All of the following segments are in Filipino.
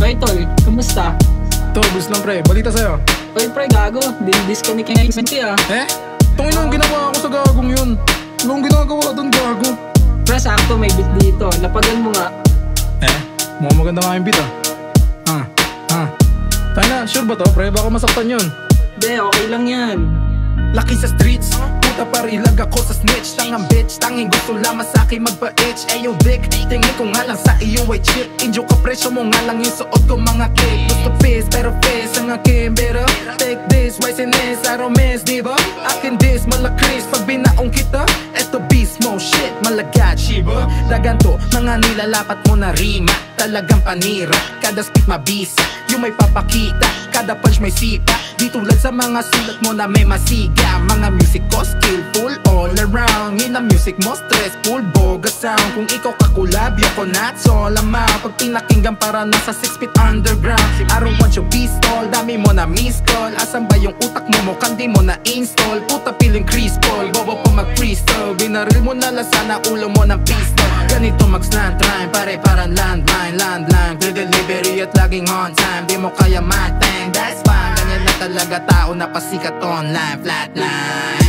Okay tol, kumusta? To, bus lang pre, balita sa'yo. Oy pre, gago, disconnect yung expense ah. Tungin ang ginawa ko sa gagong yun. Walang ginagawa doon, gago. Pre, sakto may beat dito, lapagan mo nga. Mukhang maganda nga yung beat Tayo na, sure ba to pre? Baka masaktan yun. De, okay lang yan. Laki sa streets, puta parilag ako sa snitch. Tangang bitch, tanging gusto lamang sa'kin magpa-itch. Ayo dick, tingin ko nga lang sa iyo ay chip. Injo ka presyo mo nga lang yung suot ko mga cake. Gusto fizz, pero fizz ang akin better. Take this, wise and this, I don't miss, diba? Akin this, malakris, pag binaong kita eto beast mo, shit, malagad, shiba. Daganto, mga nilalapat mo na rima. Talagang panira, kada spit mabisa. Yung may papakita, kada punch may sipa. Di tulad sa mga sulat mo na may masiga. Mga music ko skillful all around. Yun ang music mo stressful, boga sound. Kung ikaw kakulab, yoko not so lamang. Pag pinakinggan para nasa 6 feet underground. I don't want your pistol, dami mo na miss call. Asan ba yung utak mo, mukhang di mo na install. Puta piling crystal, bobo pa mag-freestyle. Binaril mo na lang sana ulo mo ng pistol. Ganito mag-slant rhyme, pare parang landline. Free delivery at laging on time. Di mo kaya matang, that's fine. Ganyan na talaga tao na pasikat online, flatline.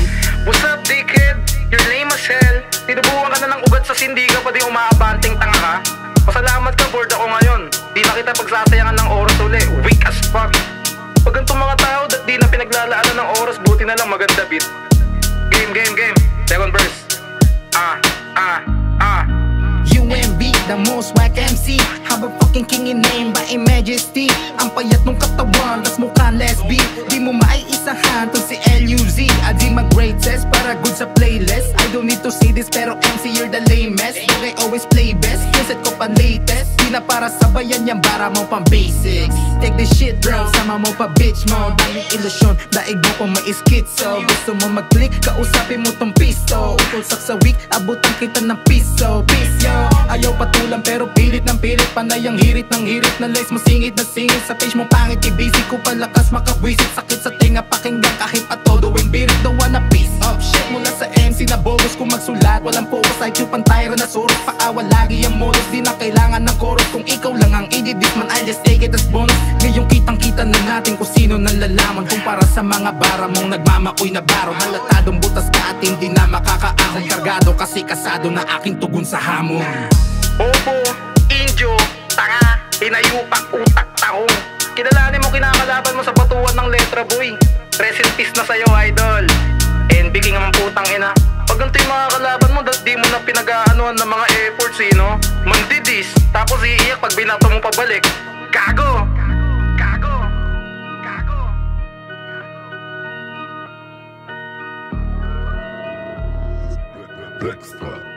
What's up, dickhead? Your name is hell. Tinubuhan ka na ng ugat sa sindi ka, pati umaabanting tanga ka. Pasalamat ka, bored ako ngayon. Di na kita pagsasayangan ng oras uli. Weak as fuck. Pag ganitong mga tao, dat di na pinaglalaanan ng oras. Buti na lang maganda beat. Game. Second verse. UMB, the most whack MC. Have a fucking king in name by a majesty. Ang payat nung katawan, tas mukhang lesbi. Di mo maiisahan to si LUZ. Adi mag-greatest para good sa playlist. I don't need to say this pero MC you're the lamest. But I always play best, set ko pa latest. Di na para sabayan yan, bara mo pang basics. Take this shit bro, sama mo pa bitch mo. Daming ilusyon, daig mo pa may schizo. Gusto mo mag-click, kausapin mo tong pisto. Utol saksawik, abutan kita ng piso. Ayaw patulang pero pilit ng pilit. Panay ang hirit ng hirit na lace mo singit na singit. Sa page mo pangit, ibisi ko palakas makabwisit. Sakit sa tinga pakinggan kahit patodoing birit. Don't wanna piece up shit mula sa MC na bogus. Kung magsulat, walang focus IQ pantayra na surot. Paawa lagi ang modus, di na kailangan ng chorus. Kung ikaw lang ang i-diss man, I'll just take it as bonus. Ngayong kitang kita na natin kung sino nalalaman. Kumpara sa mga bara mong nagmamakoy na baro. Halatadong butas ka at hindi na makakaahon. Kargado kasi kasado na aking tugon sa hamon. Bobo, injo, tanga, hinayupak, utak, taong. Kilalanin mo kinakalaban mo sa batuan ng letra boy. Rest in peace na sa'yo idol. NB king ang putang ina. Pag ganito yung mga kalaban mo, di mo na pinag-aanuan ng mga efforts mandidis, tapos iiyak pag binato mo pabalik. Gago. Black Star.